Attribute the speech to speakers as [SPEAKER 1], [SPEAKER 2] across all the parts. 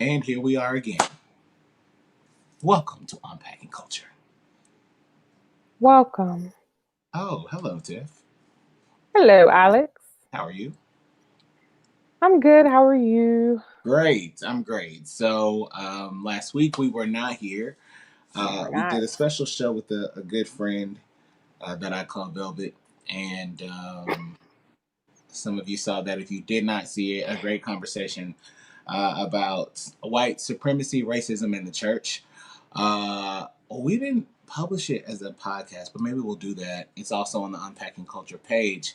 [SPEAKER 1] And here we are again. Welcome to Unpacking Culture.
[SPEAKER 2] Welcome.
[SPEAKER 1] Oh, hello, Tiff.
[SPEAKER 2] Hello, Alex.
[SPEAKER 1] How are you?
[SPEAKER 2] I'm good. How are you?
[SPEAKER 1] Great. I'm great. So, last week we were not here.
[SPEAKER 2] No, we're
[SPEAKER 1] We
[SPEAKER 2] not.
[SPEAKER 1] did a special show with a good friend that I call Velvet. And some of you saw that. If you did not see it, a great conversation about white supremacy, racism in the church. We didn't publish it as a podcast, but maybe we'll do that. It's also on the Unpacking Culture page.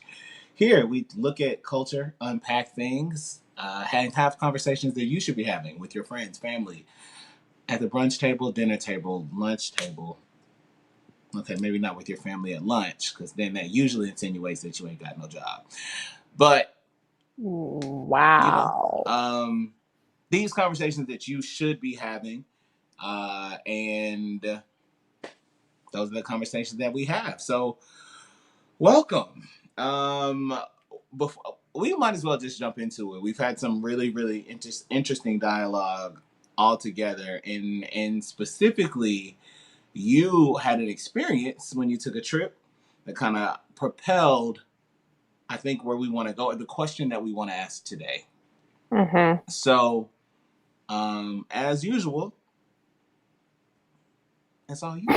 [SPEAKER 1] Here, we look at culture, unpack things, and have conversations that you should be having with your friends, family, at the brunch table, dinner table, lunch table. Okay, maybe not with your family at lunch, because then that usually insinuates that you ain't got no job. But, you know,
[SPEAKER 2] Wow.
[SPEAKER 1] um, these conversations that you should be having, and those are the conversations that we have. So, welcome. Before, we might as well just jump into it. We've had some really interesting dialogue all together, and specifically, you had an experience when you took a trip that kind of propelled, I think, where we want to go, or the question that we want to ask today.
[SPEAKER 2] Mm-hmm.
[SPEAKER 1] So, as usual, it's all you.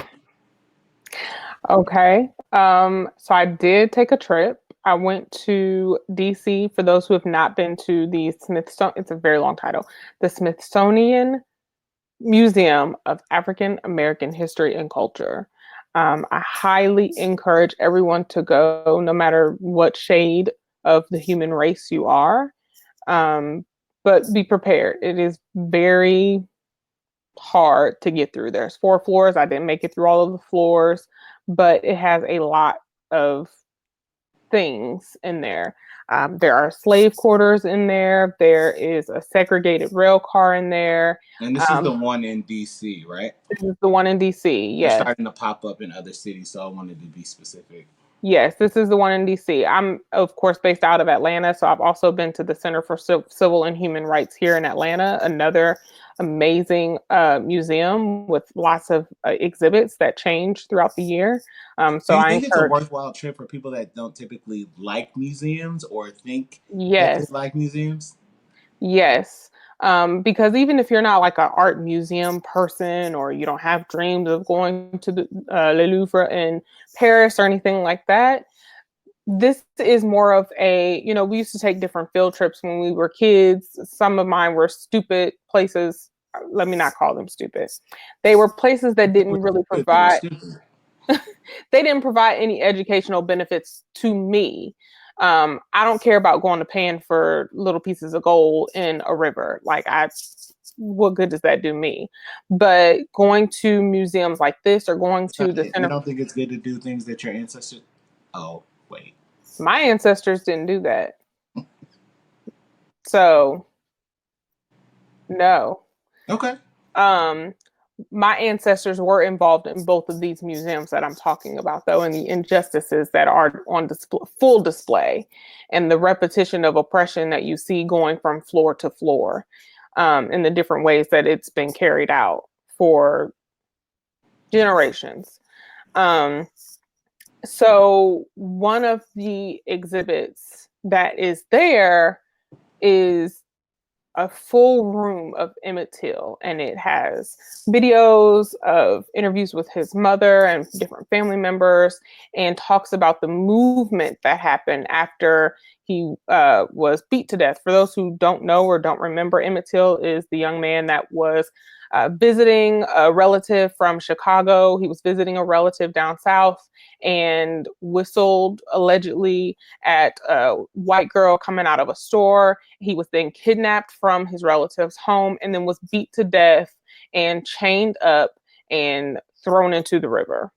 [SPEAKER 2] Okay. So I did take a trip. I went to DC. For those who have not been to the Smithsonian, it's a very long title. The Smithsonian Museum of African American History and Culture. I highly encourage everyone to go, no matter what shade of the human race you are. Um, but be prepared. It is very hard to get through. There's 4 floors. I didn't make it through all of the floors, but it has a lot of things in there. There are slave quarters in there. There is a segregated rail car in there.
[SPEAKER 1] And this is the
[SPEAKER 2] Um,
[SPEAKER 1] one in DC, right?
[SPEAKER 2] this is the one in DC.
[SPEAKER 1] They're
[SPEAKER 2] Yes.
[SPEAKER 1] starting to pop up in other cities, so I wanted to be specific.
[SPEAKER 2] Yes, this is the one in DC. I'm, of course, based out of Atlanta, so I've also been to the Center for Civil and Human Rights here in Atlanta, another amazing museum with lots of exhibits that change throughout the year.
[SPEAKER 1] Do
[SPEAKER 2] So
[SPEAKER 1] you
[SPEAKER 2] I
[SPEAKER 1] think it's a
[SPEAKER 2] encourage,
[SPEAKER 1] worthwhile trip for people that don't typically like museums or think that they
[SPEAKER 2] yes,
[SPEAKER 1] like museums?
[SPEAKER 2] yes. Because even if you're not like an art museum person or you don't have dreams of going to the Le Louvre in Paris or anything like that, this is more of a, we used to take different field trips when we were kids. Some of mine were stupid places. Let me not call them stupid. They were places that
[SPEAKER 1] They
[SPEAKER 2] didn't
[SPEAKER 1] were
[SPEAKER 2] really
[SPEAKER 1] good, they were
[SPEAKER 2] provide,
[SPEAKER 1] stupid.
[SPEAKER 2] they didn't provide any educational benefits to me. I don't care about going to pan for little pieces of gold in a river. What good does that do me? But going to museums like this or going to the
[SPEAKER 1] You
[SPEAKER 2] center,
[SPEAKER 1] don't think it's good to do things that your ancestors. Oh, wait.
[SPEAKER 2] my ancestors didn't do that. So no.
[SPEAKER 1] Okay.
[SPEAKER 2] Um, my ancestors were involved in both of these museums that I'm talking about, though, and the injustices that are on full display, and the repetition of oppression that you see going from floor to floor, in the different ways that it's been carried out for generations. Um, so, one of the exhibits that is there is a full room of Emmett Till, and it has videos of interviews with his mother and different family members, and talks about the movement that happened after he was beat to death. For those who don't know or don't remember, Emmett Till is the young man that was visiting a relative from Chicago. He was visiting a relative down south and whistled allegedly at a white girl coming out of a store. He was then kidnapped from his relative's home and then was beat to death and chained up and thrown into the river.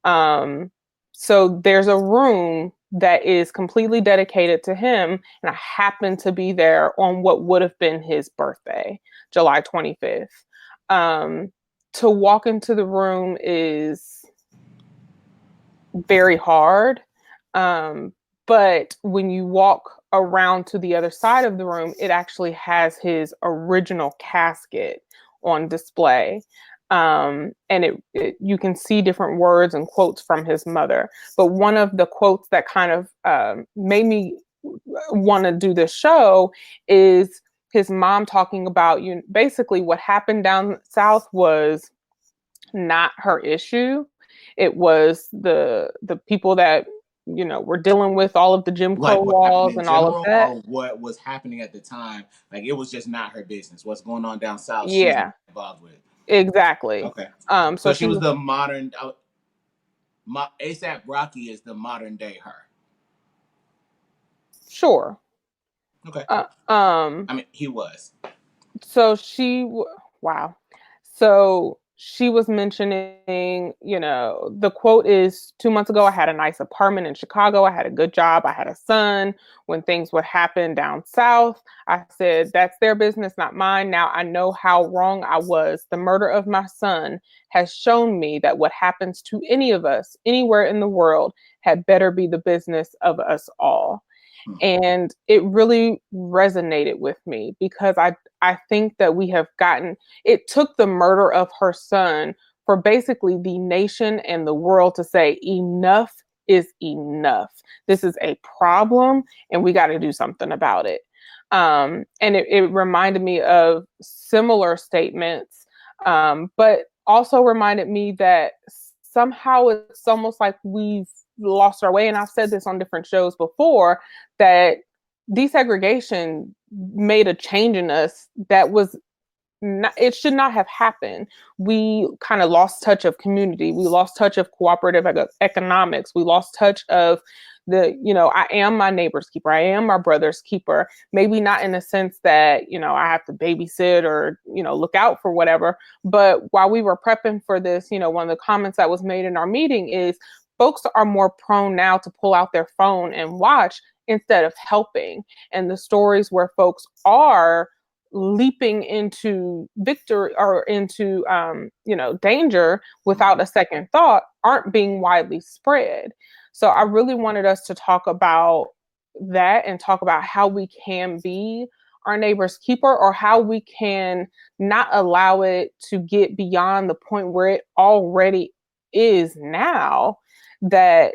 [SPEAKER 2] Um, so there's a room that is completely dedicated to him, and I happened to be there on what would have been his birthday, July 25th. Um, to walk into the room is very hard. Um, but when you walk around to the other side of the room, it actually has his original casket on display. And you can see different words and quotes from his mother. But one of the quotes that kind of made me want to do this show is his mom talking about, basically what happened down south was not her issue. It was the people that were dealing with all of the Jim Crow
[SPEAKER 1] Like what happened
[SPEAKER 2] laws
[SPEAKER 1] in
[SPEAKER 2] and all of
[SPEAKER 1] general,
[SPEAKER 2] that.
[SPEAKER 1] or what was happening at the time? Like it was just not her business. What's going on down south, she's not
[SPEAKER 2] Yeah,
[SPEAKER 1] involved with.
[SPEAKER 2] exactly.
[SPEAKER 1] Okay,
[SPEAKER 2] So
[SPEAKER 1] so she
[SPEAKER 2] she
[SPEAKER 1] was
[SPEAKER 2] was
[SPEAKER 1] the modern. ASAP Rocky is the modern day her.
[SPEAKER 2] sure.
[SPEAKER 1] Okay,
[SPEAKER 2] Uh, um,
[SPEAKER 1] I mean he was.
[SPEAKER 2] so wow. So she was mentioning, the quote is 2 months ago, I had a nice apartment in Chicago. I had a good job. I had a son. When things would happen down south, I said, that's their business, not mine. Now I know how wrong I was. The murder of my son has shown me that what happens to any of us anywhere in the world had better be the business of us all.
[SPEAKER 1] Hmm.
[SPEAKER 2] And it really resonated with me because I think that we have gotten, it took the murder of her son for basically the nation and the world to say enough is enough. This is a problem and we got to do something about it. And it reminded me of similar statements, but also reminded me that somehow it's almost like we've lost our way. And I've said this on different shows before, that desegregation made a change in us that was not, it should not have happened. We kind of lost touch of community. We lost touch of cooperative economics. We lost touch of I am my neighbor's keeper. I am my brother's keeper. Maybe not in the sense that, I have to babysit or, look out for whatever. But while we were prepping for this, one of the comments that was made in our meeting is folks are more prone now to pull out their phone and watch instead of helping. And the stories where folks are leaping into victory or into danger without a second thought aren't being widely spread. So I really wanted us to talk about that and talk about how we can be our neighbor's keeper, or how we can not allow it to get beyond the point where it already is now, that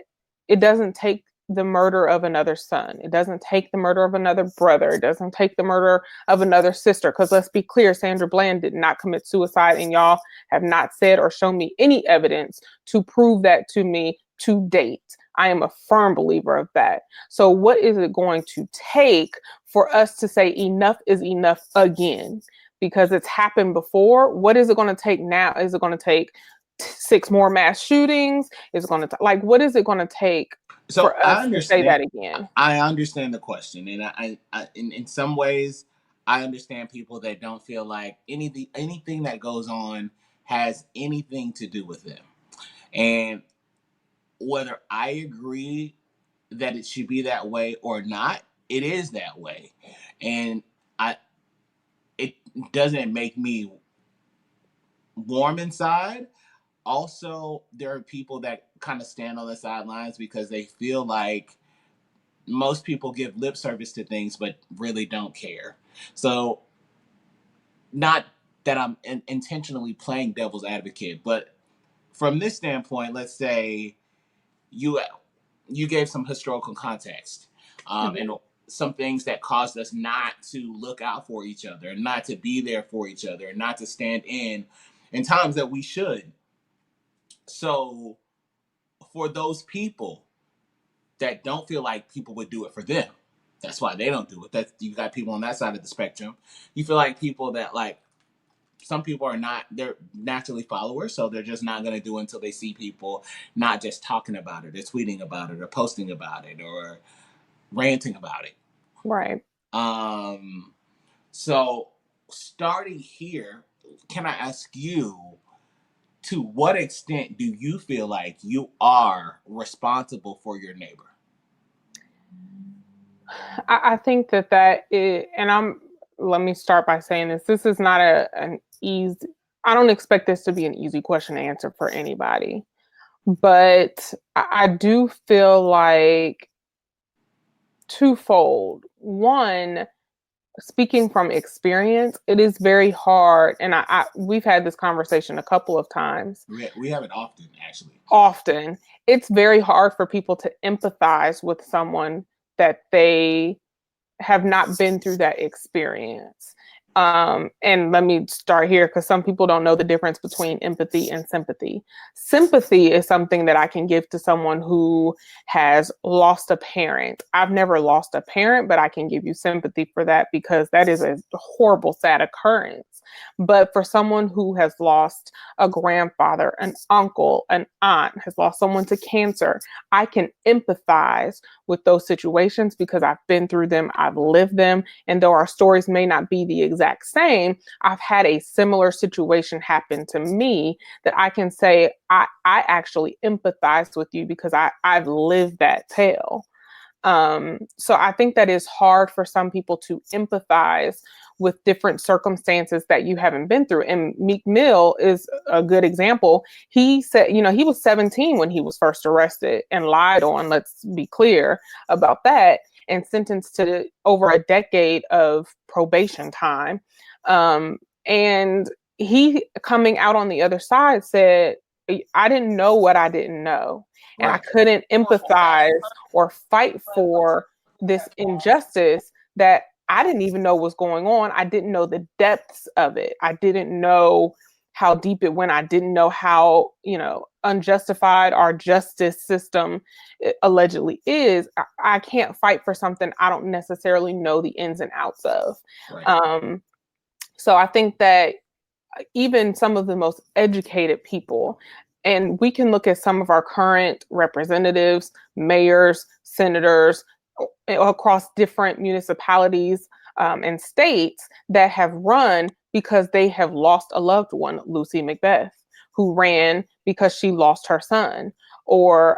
[SPEAKER 2] it doesn't take the murder of another son. It doesn't take the murder of another brother. It doesn't take the murder of another sister. Because let's be clear, Sandra Bland did not commit suicide, and y'all have not said or shown me any evidence to prove that to me to date. I am a firm believer of that. So, what is it going to take for us to say enough is enough again? Because it's happened before. What is it going to take now? Is it going to take six more mass shootings? Is it going to like what is it going to take
[SPEAKER 1] So
[SPEAKER 2] for
[SPEAKER 1] I
[SPEAKER 2] us to say
[SPEAKER 1] understand.
[SPEAKER 2] that again?
[SPEAKER 1] I understand the question, and in some ways, I understand people that don't feel like anything that goes on has anything to do with them, and whether I agree that it should be that way or not, it is that way, and I it doesn't make me warm inside. Also, there are people that kind of stand on the sidelines because they feel like most people give lip service to things but really don't care. So, not that I'm intentionally playing devil's advocate, but from this standpoint, let's say you you gave some historical context, and
[SPEAKER 2] Mm-hmm.
[SPEAKER 1] some things that caused us not to look out for each other, not to be there for each other, not to stand in times that we should. So, for those people that don't feel like people would do it for them, that's why they don't do it. That you got people on that side of the spectrum. You feel like people that like some people are not, they're naturally followers, so they're just not going to do it until they see people not just talking about it, or tweeting about it, or posting about it, or ranting about it.
[SPEAKER 2] Right.
[SPEAKER 1] Um, so starting here, can I ask you, to what extent do you feel like you are responsible for your neighbor?
[SPEAKER 2] I think that is, and let me start by saying this. This is not an easy, I don't expect this to be an easy question to answer for anybody. But I do feel like twofold. One, speaking from experience, it is very hard, and we've had this conversation a couple of times.
[SPEAKER 1] We have it often, actually.
[SPEAKER 2] Often, it's very hard for people to empathize with someone that they have not been through that experience. And let me start here because some people don't know the difference between empathy and sympathy. Sympathy is something that I can give to someone who has lost a parent. I've never lost a parent, but I can give you sympathy for that because that is a horrible, sad occurrence. But for someone who has lost a grandfather, an uncle, an aunt, has lost someone to cancer, I can empathize with those situations because I've been through them, I've lived them, and though our stories may not be the exact same, I've had a similar situation happen to me that I can say I actually empathize with you because I've lived that tale. So I think that is hard for some people to empathize with different circumstances that you haven't been through. And Meek Mill is a good example. He said, he was 17 when he was first arrested and lied on, let's be clear about that, and sentenced to over a decade of probation time. And he, coming out on the other side, said, I didn't know what I didn't know. And I
[SPEAKER 1] Right.
[SPEAKER 2] couldn't empathize or fight for this injustice that I didn't even know was going on. I didn't know the depths of it. I didn't know how deep it went. I didn't know how, unjustified our justice system allegedly is. I can't fight for something I don't necessarily know the ins and outs of.
[SPEAKER 1] Right.
[SPEAKER 2] Um, so I think that even some of the most educated people, and we can look at some of our current representatives, mayors, senators across different municipalities and states that have run because they have lost a loved one, Lucy Macbeth, who ran because she lost her son, or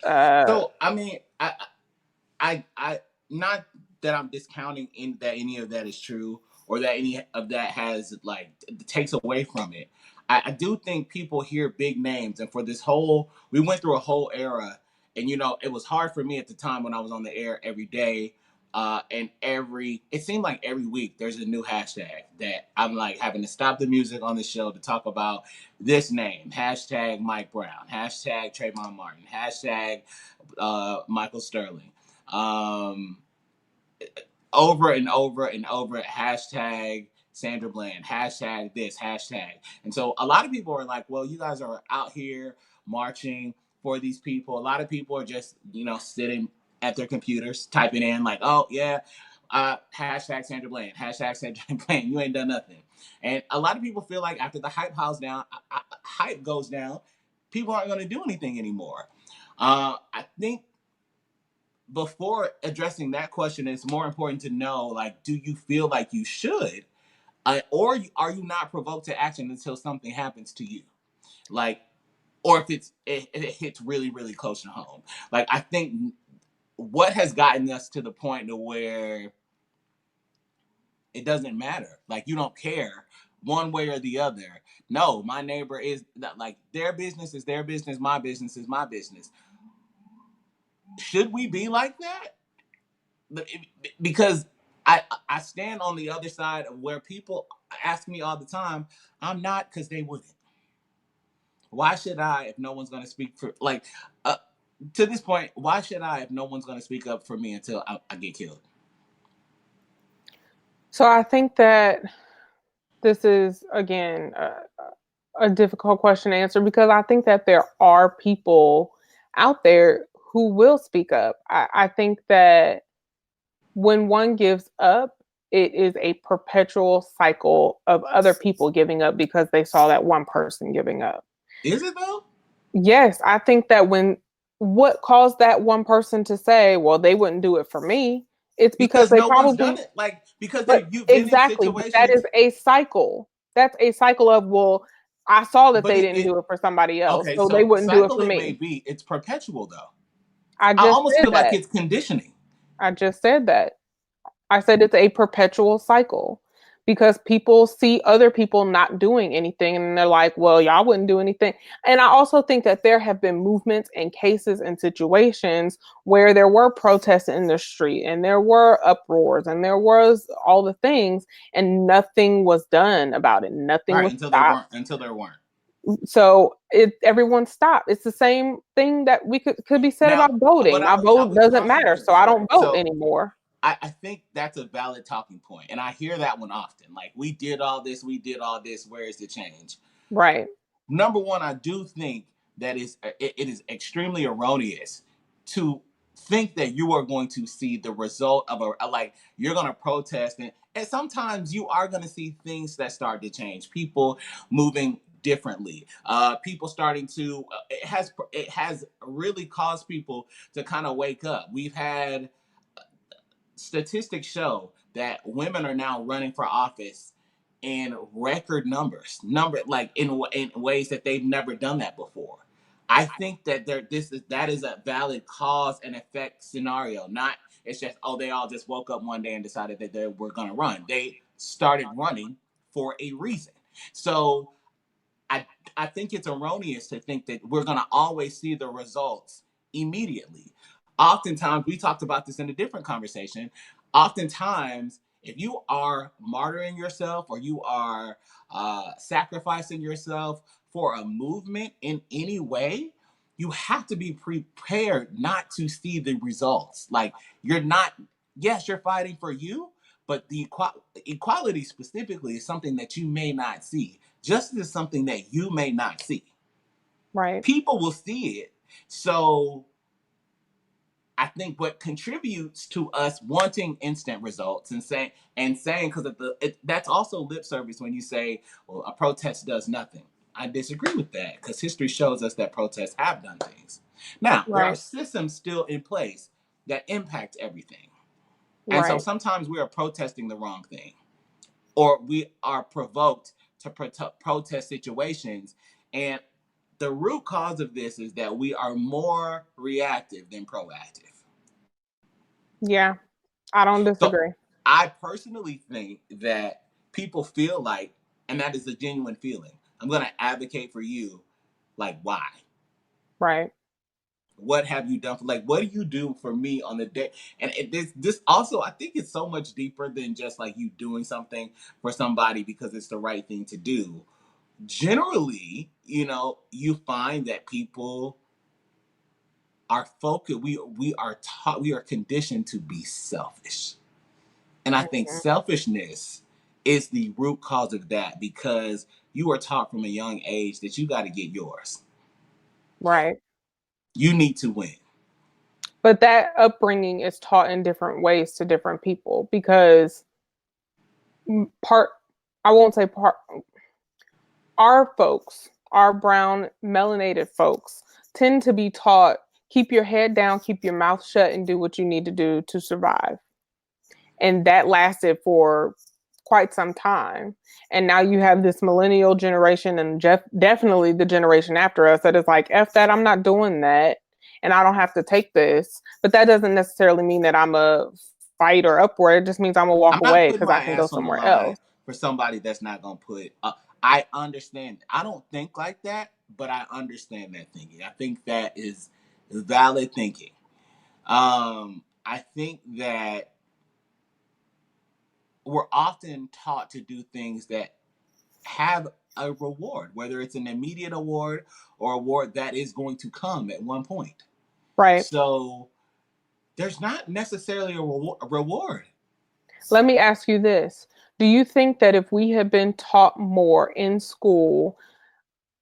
[SPEAKER 2] uh,
[SPEAKER 1] So I mean, I not that I'm discounting in that any of that is true or that any of that has like takes away from it. I do think people hear big names, and for this whole, we went through a whole era, and it was hard for me at the time when I was on the air every day. And it seemed like every week there's a new hashtag that I'm like having to stop the music on the show to talk about this name. Hashtag Mike Brown. Hashtag Trayvon Martin. Hashtag Michael Sterling. Um, Over and over and over, hashtag Sandra Bland, hashtag this, hashtag. And so a lot of people are like, well, you guys are out here marching for these people. A lot of people are just, sitting at their computers, typing in like, oh, yeah, hashtag Sandra Bland, hashtag Sandra Bland, you ain't done nothing. And a lot of people feel like after the hype goes down, people aren't going to do anything anymore. I think before addressing that question, it's more important to know, like, do you feel like you should, or are you not provoked to action until something happens to you, like, or if it hits really really close to home. Like, I think what has gotten us to the point to where it doesn't matter, like, you don't care one way or the other. No, my neighbor is like, their business is their business, my business is my business. Should we be like that? Because I stand on the other side of where people ask me all the time. I'm not, because they wouldn't. Why should I if no one's going to speak for, like, uh, to this point? Why should I if no one's going to speak up for me until I get killed?
[SPEAKER 2] so I think that this is again a difficult question to answer because I think that there are people out there who will speak up. I think that when one gives up, it is a perpetual cycle of other people giving up because they saw that one person giving up.
[SPEAKER 1] Is it though?
[SPEAKER 2] Yes, I think that when what caused that one person to say, well, they wouldn't do it for me, it's because
[SPEAKER 1] Because
[SPEAKER 2] they
[SPEAKER 1] no one's done
[SPEAKER 2] probably,
[SPEAKER 1] it. Like, because
[SPEAKER 2] but
[SPEAKER 1] you've been in
[SPEAKER 2] exactly, but that is
[SPEAKER 1] situations,
[SPEAKER 2] a cycle. That's a cycle of, well, I saw that
[SPEAKER 1] but
[SPEAKER 2] they didn't do it for somebody else,
[SPEAKER 1] okay.
[SPEAKER 2] so they
[SPEAKER 1] So
[SPEAKER 2] wouldn't do it
[SPEAKER 1] cycle
[SPEAKER 2] for
[SPEAKER 1] it may
[SPEAKER 2] me.
[SPEAKER 1] be. It's perpetual though.
[SPEAKER 2] I
[SPEAKER 1] I
[SPEAKER 2] just
[SPEAKER 1] almost
[SPEAKER 2] said
[SPEAKER 1] feel like
[SPEAKER 2] that.
[SPEAKER 1] it's conditioning.
[SPEAKER 2] I just said that. I said it's a perpetual cycle because people see other people not doing anything and they're like, well, y'all wouldn't do anything. And I also think that there have been movements and cases and situations where there were protests in the street and there were uproars and there was all the things and nothing was done about it. Nothing
[SPEAKER 1] Right,
[SPEAKER 2] was
[SPEAKER 1] until they
[SPEAKER 2] stopped.
[SPEAKER 1] weren't. Until there weren't.
[SPEAKER 2] So everyone stopped. It's the same thing that we could be said
[SPEAKER 1] Now,
[SPEAKER 2] about voting. My
[SPEAKER 1] I
[SPEAKER 2] vote
[SPEAKER 1] would
[SPEAKER 2] doesn't
[SPEAKER 1] also
[SPEAKER 2] matter, so I
[SPEAKER 1] sorry.
[SPEAKER 2] don't vote
[SPEAKER 1] So
[SPEAKER 2] anymore.
[SPEAKER 1] I think that's a valid talking point, and I hear that one often. Like, we did all this, we did all this. Where is the change?
[SPEAKER 2] Right.
[SPEAKER 1] Number one, I do think that it is extremely erroneous to think that you are going to see the result of like, you're going to protest, and sometimes you are going to see things that start to change. People moving differently, people starting to it has really caused people to kind of wake up. We've had statistics show that women are now running for office in record number like in ways that they've never done that before. I think that that is a valid cause and effect scenario. Not, it's just, oh, they all just woke up one day and decided that they were going to run. They started running for a reason. So I I think it's erroneous to think that we're going to always see the results immediately. Oftentimes, we talked about this in a different conversation. Oftentimes, if you are martyring yourself or you are sacrificing yourself for a movement in any way, you have to be prepared not to see the results. Like, you're not, yes, you're fighting for you, but the equality specifically is something that you may not see. Justice is something that you may not see.
[SPEAKER 2] Right.
[SPEAKER 1] People will see it. So I think what contributes to us wanting instant results and saying because that's also lip service when you say, well, a protest does nothing. I disagree with that because history shows us that protests have done things. Now, there are
[SPEAKER 2] Right.
[SPEAKER 1] systems still in place that impact everything. And so
[SPEAKER 2] Right.
[SPEAKER 1] sometimes we are protesting the wrong thing, or we are provoked to protest situations. And the root cause of this is that we are more reactive than proactive.
[SPEAKER 2] Yeah. I don't
[SPEAKER 1] So
[SPEAKER 2] disagree.
[SPEAKER 1] I personally think that people feel like, and that is a genuine feeling, I'm going to advocate for you. Like, why?
[SPEAKER 2] Right.
[SPEAKER 1] What have you done for, like, what do you do for me on the day? And this also, I think it's so much deeper than just like you doing something for somebody because it's the right thing to do. Generally, you find that people are focused. We are taught, we are conditioned to be selfish, and I think
[SPEAKER 2] Mhm.
[SPEAKER 1] selfishness is the root cause of that because you are taught from a young age that you got to get yours.
[SPEAKER 2] Right.
[SPEAKER 1] You need to win.
[SPEAKER 2] But that upbringing is taught in different ways to different people because part, I won't say part, our folks, our brown melanated folks tend to be taught keep your head down, keep your mouth shut, and do what you need to do to survive. And that lasted for quite some time. And now you have this millennial generation and definitely the generation after us that is like, F that, I'm not doing that. And I don't have to take this. But that doesn't necessarily mean that I'm a fight or upward. It just means I'm gonna walk
[SPEAKER 1] I'm not
[SPEAKER 2] away
[SPEAKER 1] putting
[SPEAKER 2] because I
[SPEAKER 1] my
[SPEAKER 2] can go
[SPEAKER 1] ass on the
[SPEAKER 2] somewhere
[SPEAKER 1] line
[SPEAKER 2] else.
[SPEAKER 1] for somebody that's not going to put. I understand. I don't think like that, but I understand that thinking. I think that is valid thinking. I think that we're often taught to do things that have a reward, whether it's an immediate award or award that is going to come at one point.
[SPEAKER 2] Right.
[SPEAKER 1] So there's not necessarily a reward.
[SPEAKER 2] Let me ask you this. Do you think that if we had been taught more in school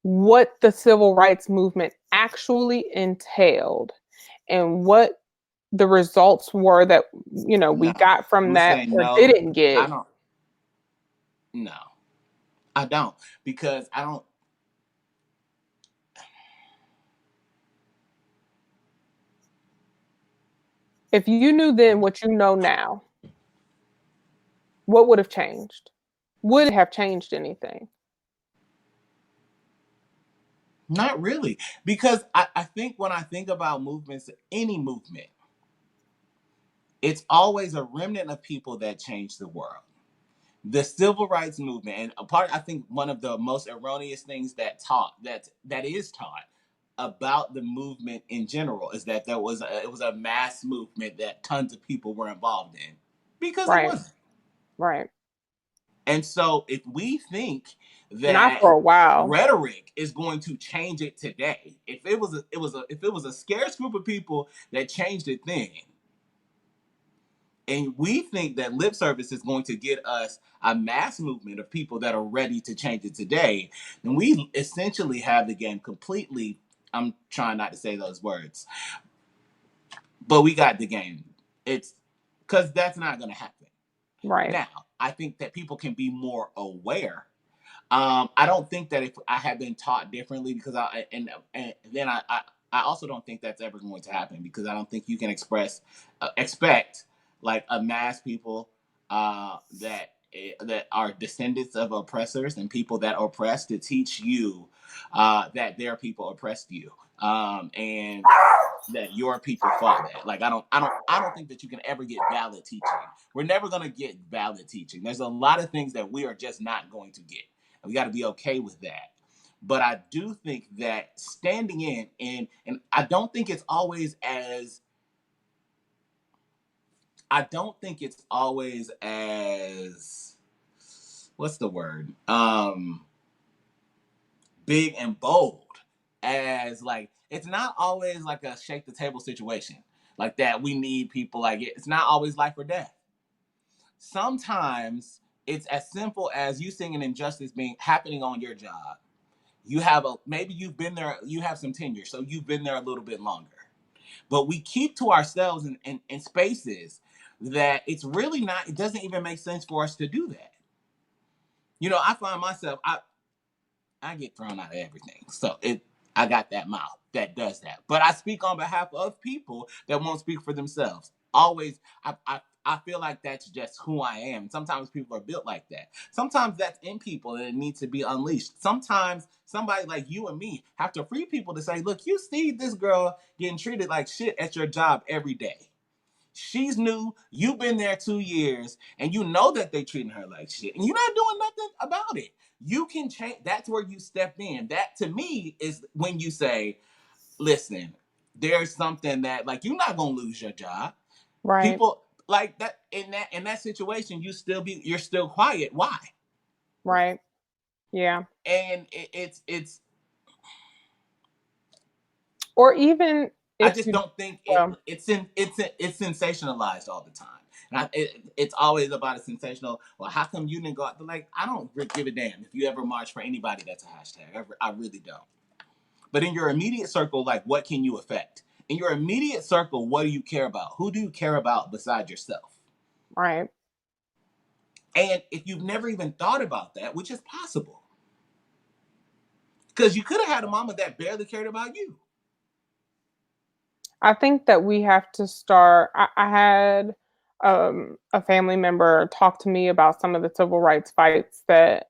[SPEAKER 2] what the civil rights movement actually entailed and what the results were that we
[SPEAKER 1] No,
[SPEAKER 2] got
[SPEAKER 1] I'm
[SPEAKER 2] from
[SPEAKER 1] gonna
[SPEAKER 2] that
[SPEAKER 1] say
[SPEAKER 2] or
[SPEAKER 1] no.
[SPEAKER 2] didn't
[SPEAKER 1] I
[SPEAKER 2] get?
[SPEAKER 1] don't. No, I don't, because I don't.
[SPEAKER 2] If you knew then what you know now, what would have changed? Would it have changed anything?
[SPEAKER 1] Not really, because I think when I think about movements, any movement, it's always a remnant of people that change the world. The civil rights movement, and a part, I think one of the most erroneous things that is taught about the movement in general is that it was a mass movement that tons of people were involved in, because it
[SPEAKER 2] Right.
[SPEAKER 1] wasn't.
[SPEAKER 2] Right.
[SPEAKER 1] And so if we think
[SPEAKER 2] Not
[SPEAKER 1] that
[SPEAKER 2] for a while.
[SPEAKER 1] rhetoric is going to change it today, if it was a scarce group of people that changed it then, and we think that lip service is going to get us a mass movement of people that are ready to change it today, then we essentially have the game completely. I'm trying not to say those words, but we got the game. It's because that's not going to happen.
[SPEAKER 2] Right.
[SPEAKER 1] Now, I think that people can be more aware. I don't think that if I had been taught differently, because and then I also don't think that's ever going to happen, because I don't think you can expect like a mass people that are descendants of oppressors and people that oppress to teach you that their people oppressed you, and that your people fought that. Like I don't think that you can ever get valid teaching. We're never gonna get valid teaching. There's a lot of things that we are just not going to get. And we got to be okay with that. But I do think that standing in, and I don't think it's always as what's the word? Big and bold as like it's not always like a shake the table situation like that. We need people like it. It's not always life or death. Sometimes it's as simple as you seeing an injustice being happening on your job. You have a maybe you've been there, you have some tenure, so you've been there a little bit longer. But we keep to ourselves in spaces that it's really not, it doesn't even make sense for us to do that. I find myself, I get thrown out of everything. So I got that mouth that does that. But I speak on behalf of people that won't speak for themselves. Always, I feel like that's just who I am. Sometimes people are built like that. Sometimes that's in people and it needs to be unleashed. Sometimes somebody like you and me have to free people to say, look, you see this girl getting treated like shit at your job every day. She's new. You've been there 2 years, and you know that they treating her like shit, and you're not doing nothing about it. You can change. That's where you step in. That to me is when you say, "Listen, there's something that like you're not gonna lose your job."
[SPEAKER 2] Right.
[SPEAKER 1] People like that in that situation, you're still quiet. Why?
[SPEAKER 2] Right. Yeah.
[SPEAKER 1] And it's
[SPEAKER 2] Or even
[SPEAKER 1] I
[SPEAKER 2] if
[SPEAKER 1] just
[SPEAKER 2] you
[SPEAKER 1] don't think
[SPEAKER 2] well,
[SPEAKER 1] it's sensationalized all the time. And it's always about a sensational. Well, how come you didn't go out? Like, I don't give a damn if you ever march for anybody that's a hashtag. I really don't. But in your immediate circle, like, what can you affect? In your immediate circle, what do you care about? Who do you care about besides yourself?
[SPEAKER 2] right.
[SPEAKER 1] And if you've never even thought about that, which is possible, because you could have had a mama that barely cared about you.
[SPEAKER 2] I think that we have to start. I had a family member talk to me about some of the civil rights fights that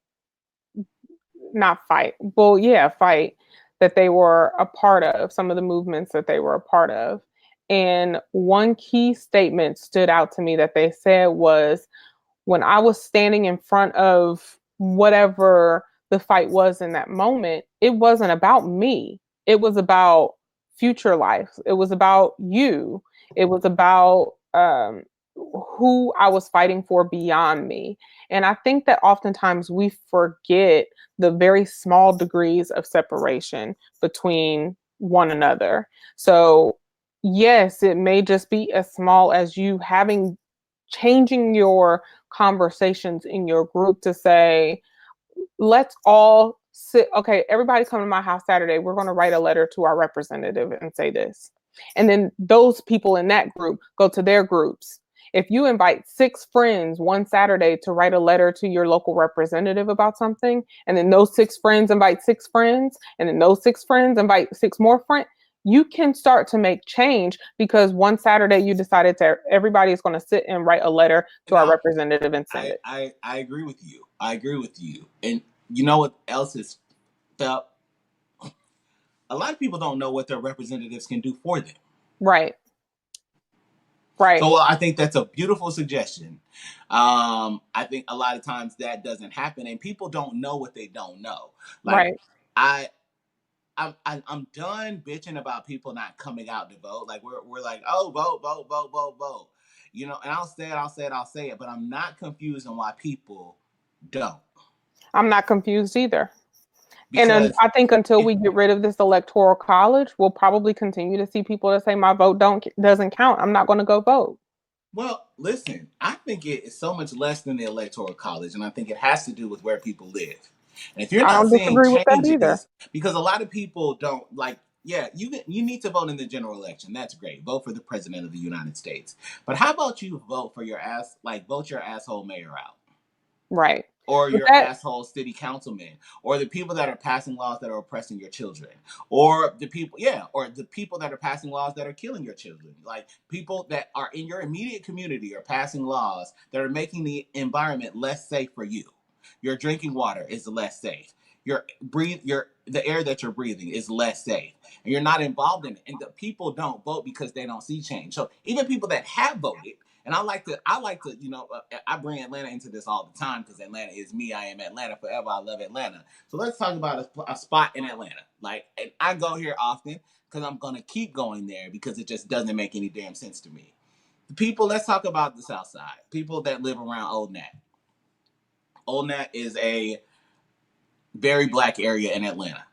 [SPEAKER 2] not fight, well, yeah, fight that they were a part of, some of the movements that they were a part of. And one key statement stood out to me that they said was, when I was standing in front of whatever the fight was in that moment, it wasn't about me. It was about future life. It was about you. It was about who I was fighting for beyond me. And I think that oftentimes we forget the very small degrees of separation between one another. So, yes, it may just be as small as you having changing your conversations in your group to say, let's all sit. Okay, everybody come to my house Saturday. We're going to write a letter to our representative and say this. And then those people in that group go to their groups. If you invite 6 friends one Saturday to write a letter to your local representative about something, and then those 6 friends invite 6 friends, and then those 6 friends invite 6 more friends, you can start to make change because one Saturday you decided to everybody is going to sit and write a letter to our
[SPEAKER 1] Now,
[SPEAKER 2] representative and send it.
[SPEAKER 1] I agree with you. I agree with you. And you know what else is felt? A lot of people don't know what their representatives can do for them.
[SPEAKER 2] Right. Right.
[SPEAKER 1] So I think that's a beautiful suggestion. I think a lot of times that doesn't happen, and people don't know what they don't know. Like
[SPEAKER 2] Right.
[SPEAKER 1] I, I'm done bitching about people not coming out to vote. Like we're like, oh, vote, vote, vote, vote, vote. You know, and I'll say it, but I'm not confused on why people don't.
[SPEAKER 2] I'm not confused either. And
[SPEAKER 1] Because
[SPEAKER 2] I think until
[SPEAKER 1] if
[SPEAKER 2] we get rid of this electoral college, we'll probably continue to see people that say my vote don't doesn't count. I'm not going to go vote.
[SPEAKER 1] well, listen, I think it is so much less than the electoral college, and I think it has to do with where people live. And if you're
[SPEAKER 2] I
[SPEAKER 1] not
[SPEAKER 2] don't
[SPEAKER 1] seeing
[SPEAKER 2] disagree with that either.
[SPEAKER 1] changes, because a lot of people don't like, yeah, you need to vote in the general election. That's great. Vote for the president of the United States. But how about you vote for your ass, like vote your asshole mayor out?
[SPEAKER 2] Right.
[SPEAKER 1] Or
[SPEAKER 2] But
[SPEAKER 1] your
[SPEAKER 2] that
[SPEAKER 1] asshole city councilmen, or the people that are passing laws that are oppressing your children, or the people, yeah, or the people that are passing laws that are killing your children. Like people that are in your immediate community are passing laws that are making the environment less safe for you. Your drinking water is less safe. Your the air that you're breathing is less safe, and you're not involved in it. And the people don't vote because they don't see change. So even people that have voted, and I like to, I bring Atlanta into this all the time because Atlanta is me. I am Atlanta forever. I love Atlanta. So let's talk about a spot in Atlanta. Like, and I go here often because I'm gonna keep going there because it just doesn't make any damn sense to me. The people. Let's talk about the South Side. People that live around Old Nat. Old Nat is a very black area in Atlanta.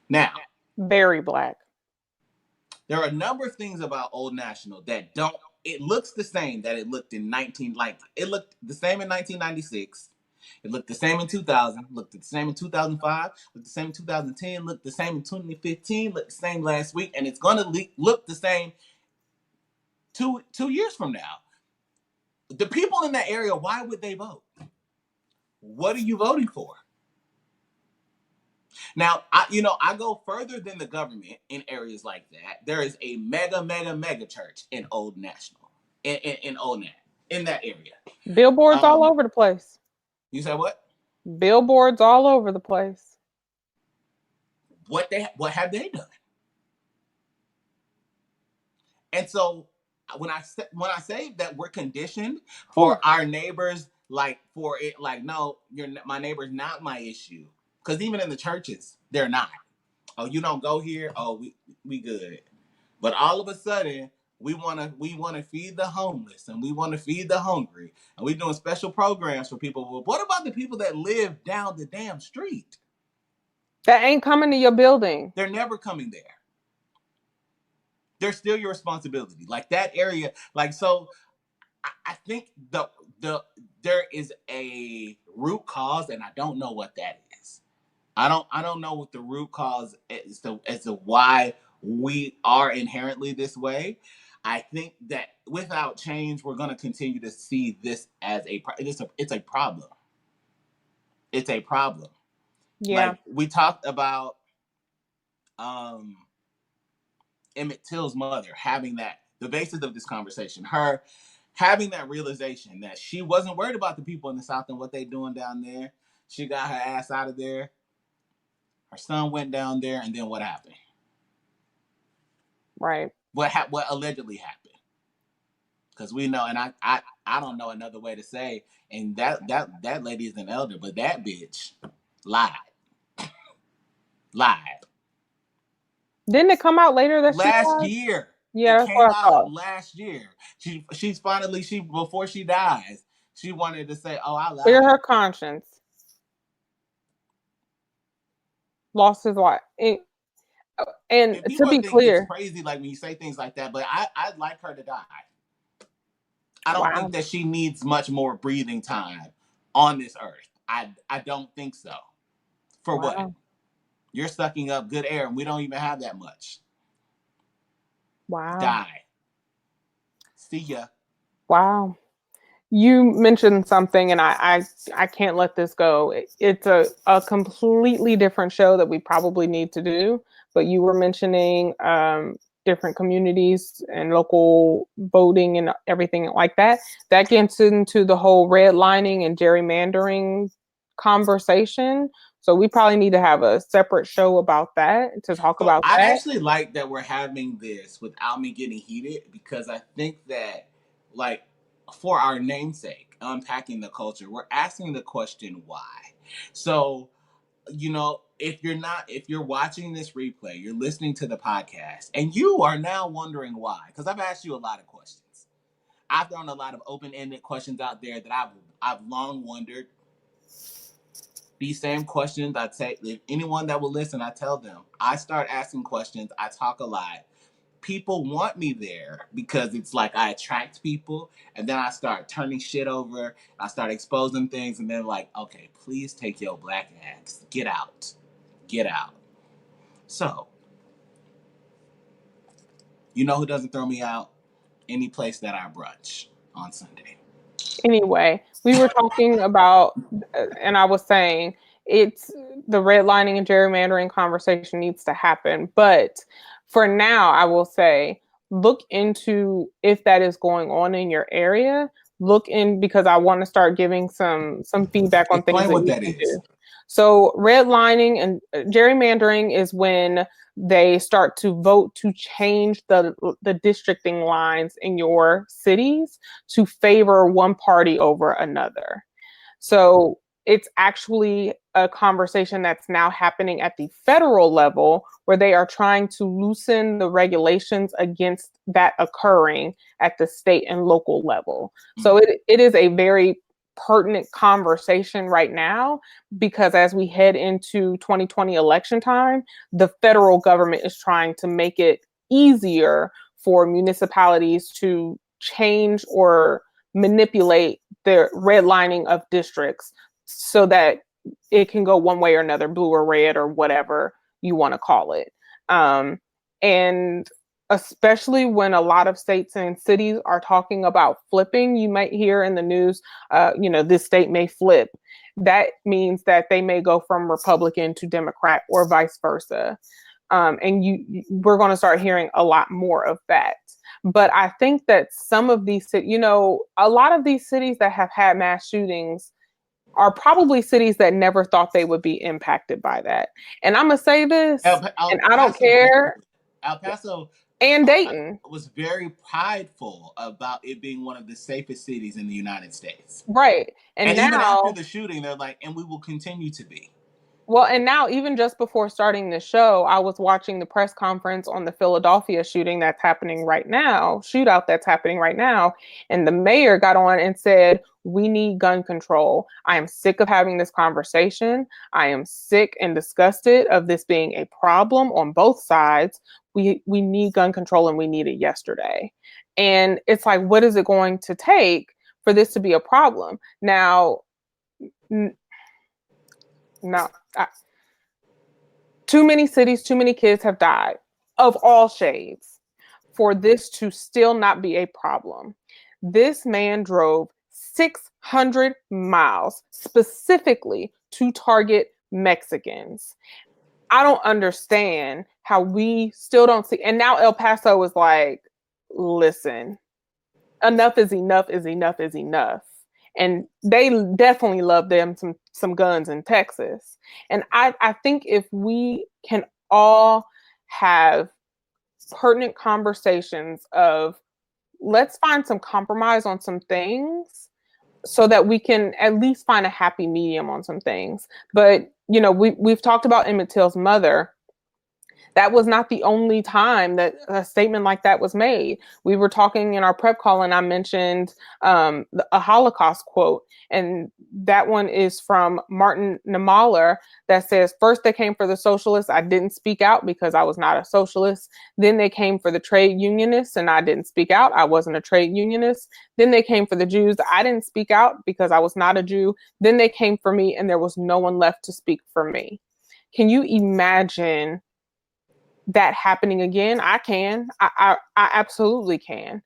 [SPEAKER 1] Now,
[SPEAKER 2] very black.
[SPEAKER 1] there are a number of things about Old National that don't. It looks the same that it looked in 19 like it looked the same in 1996. It looked the same in 2000. Looked the same in 2005. Looked the same in 2010. Looked the same in 2015. Looked the same last week, and it's gonna look the same 2 years from now. The people in that area, why would they vote? What are you voting for? Now, I go further than the government in areas like that. There is a mega, mega, mega church in Old National, in Old Nat, in that area.
[SPEAKER 2] Billboards all
[SPEAKER 1] Um,
[SPEAKER 2] over the place.
[SPEAKER 1] you said what?
[SPEAKER 2] Billboards all over the place.
[SPEAKER 1] What have they done? And so when I say that we're conditioned
[SPEAKER 2] Whew.
[SPEAKER 1] for our neighbors, like for it, like no, my neighbor's not my issue. Because even in the churches, they're not. Oh, you don't go here. Oh, we good. But all of a sudden, we wanna feed the homeless and we want to feed the hungry, and we're doing special programs for people. Well, what about the people that live down the damn street?
[SPEAKER 2] That ain't coming to your building.
[SPEAKER 1] They're never coming there. They're still your responsibility. Like that area, like so. I think the there is a root cause, and I don't know what that is. I don't know what the root cause is as to why we are inherently this way. I think that without change, we're going to continue to see this as it's a problem. It's a problem.
[SPEAKER 2] Yeah.
[SPEAKER 1] Like we talked about um, Emmett Till's mother having that the basis of this conversation, her having that realization that she wasn't worried about the people in the South and what they doing down there. She got her ass out of there. Her son went down there, and then what happened?
[SPEAKER 2] Right.
[SPEAKER 1] What allegedly happened? Because we know, and I don't know another way to say. And that lady is an elder, but that bitch lied, lied.
[SPEAKER 2] Didn't it come out later that she
[SPEAKER 1] Last
[SPEAKER 2] lied?
[SPEAKER 1] year,
[SPEAKER 2] Yeah,
[SPEAKER 1] it
[SPEAKER 2] that's what
[SPEAKER 1] came
[SPEAKER 2] I
[SPEAKER 1] out
[SPEAKER 2] thought.
[SPEAKER 1] last year. She's finally she before she dies, she wanted to say, "Oh, I
[SPEAKER 2] Clear
[SPEAKER 1] lied."
[SPEAKER 2] her conscience. Lost his life. And
[SPEAKER 1] And
[SPEAKER 2] to
[SPEAKER 1] people
[SPEAKER 2] be
[SPEAKER 1] think it's
[SPEAKER 2] clear,
[SPEAKER 1] crazy like when you say things like that, but I'd like her to die. I don't think
[SPEAKER 2] wow,
[SPEAKER 1] that she needs much more breathing time on this earth. I don't think so. For what?
[SPEAKER 2] wow,
[SPEAKER 1] You're sucking up good air, and we don't even have that much.
[SPEAKER 2] wow,
[SPEAKER 1] Die. See ya.
[SPEAKER 2] wow. You mentioned something, and I can't let this go. It's a completely different show that we probably need to do. But you were mentioning different communities and local voting and everything like that. That gets into the whole redlining and gerrymandering conversation. So we probably need to have a separate show about that to talk
[SPEAKER 1] So
[SPEAKER 2] about
[SPEAKER 1] I
[SPEAKER 2] that.
[SPEAKER 1] actually like that we're having this without me getting heated because I think that like for our namesake, unpacking the culture, we're asking the question why. So, if you're watching this replay, you're listening to the podcast, and you are now wondering why, because I've asked you a lot of questions. I've thrown a lot of open-ended questions out there that I've long wondered. These same questions I take, if anyone that will listen, I tell them, I start asking questions, I talk a lot. People want me there because it's like I attract people, and then I start turning shit over, I start exposing things, and they're like, okay, please take your black ass, get out, get out. So, you know who doesn't throw me out? Any place that I brunch on Sunday.
[SPEAKER 2] Anyway, we were talking about, and I was saying it's the redlining and gerrymandering conversation needs to happen. But for now, I will say look into if that is going on in your area. Look in because I want to start giving some feedback on things
[SPEAKER 1] Explain
[SPEAKER 2] that
[SPEAKER 1] what
[SPEAKER 2] you
[SPEAKER 1] that
[SPEAKER 2] can
[SPEAKER 1] is.
[SPEAKER 2] do. So redlining and gerrymandering is when they start to vote to change the districting lines in your cities to favor one party over another. So it's actually a conversation that's now happening at the federal level where they are trying to loosen the regulations against that occurring at the state and local level. So
[SPEAKER 1] Mm.
[SPEAKER 2] it is a very pertinent conversation right now because as we head into 2020 election time, the federal government is trying to make it easier for municipalities to change or manipulate the redlining of districts so that it can go one way or another, blue or red or whatever you want to call it. And especially when a lot of states and cities are talking about flipping, you might hear in the news, this state may flip. That means that they may go from Republican to Democrat or vice versa. We're going to start hearing a lot more of that. But I think that some of these, a lot of these cities that have had mass shootings are probably cities that never thought they would be impacted by that. And I'm gonna say this, and
[SPEAKER 1] El
[SPEAKER 2] I don't
[SPEAKER 1] Paso did.
[SPEAKER 2] care.
[SPEAKER 1] El Paso
[SPEAKER 2] And Dayton,
[SPEAKER 1] was very prideful about it being one of the safest cities in the United States.
[SPEAKER 2] right? And
[SPEAKER 1] And even after
[SPEAKER 2] now
[SPEAKER 1] the shooting, they're like, and we will continue to be.
[SPEAKER 2] Well, and now, even just before starting the show, I was watching the press conference on the Philadelphia shooting that's happening right now, shootout that's happening right now. And the mayor got on and said, we need gun control. I am sick of having this conversation. I am sick and disgusted of this being a problem on both sides. We need gun control and we need it yesterday. And it's like, what is it going to take for this to be a problem? Now, no, too many cities, too many kids have died of all shades for this to still not be a problem. This man drove 600 miles specifically to target Mexicans. I don't understand how we still don't see. And now El Paso is like, listen, enough is enough is enough is enough. And they definitely love them some guns in Texas. And I think if we can all have pertinent conversations of let's find some compromise on some things so that we can at least find a happy medium on some things. But we've talked about Emmett Till's mother. That was not the only time that a statement like that was made. We were talking in our prep call, and I mentioned a Holocaust quote, and that one is from Martin Niemöller that says, "First they came for the socialists. I didn't speak out because I was not a socialist. Then they came for the trade unionists, and I didn't speak out. I wasn't a trade unionist. Then they came for the Jews. I didn't speak out because I was not a Jew. Then they came for me, and there was no one left to speak for me." Can you imagine that happening again? I can. I absolutely can.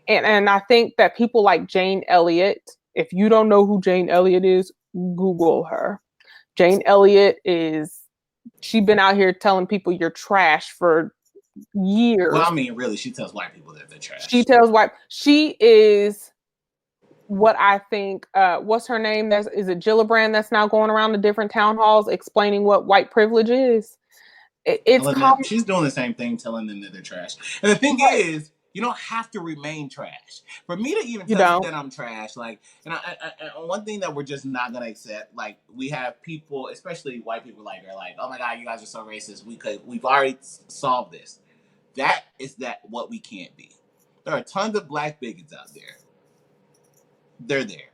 [SPEAKER 2] And I think that people like Jane Elliott, if you don't know who Jane Elliott is, Google her. Jane Elliott she's been out here telling people you're trash for
[SPEAKER 1] Well,
[SPEAKER 2] years.
[SPEAKER 1] I mean, really, she tells white people that they're
[SPEAKER 2] She
[SPEAKER 1] trash.
[SPEAKER 2] tells white, she is what I think, what's her name? Is it Gillibrand that's now going around to different town halls explaining what white privilege is? It's
[SPEAKER 1] Telling them
[SPEAKER 2] common,
[SPEAKER 1] she's doing the same thing, telling them that they're trash. And the thing
[SPEAKER 2] right?
[SPEAKER 1] is, You don't have to remain trash. For me to even
[SPEAKER 2] You
[SPEAKER 1] tell you
[SPEAKER 2] don't.
[SPEAKER 1] that I'm trash, like, and one thing that we're just not gonna accept, like, we have people, especially white people, like, are like, oh my god, you guys are so racist. We've already solved this. That is that what we can't be. There are tons of black bigots out there. They're there.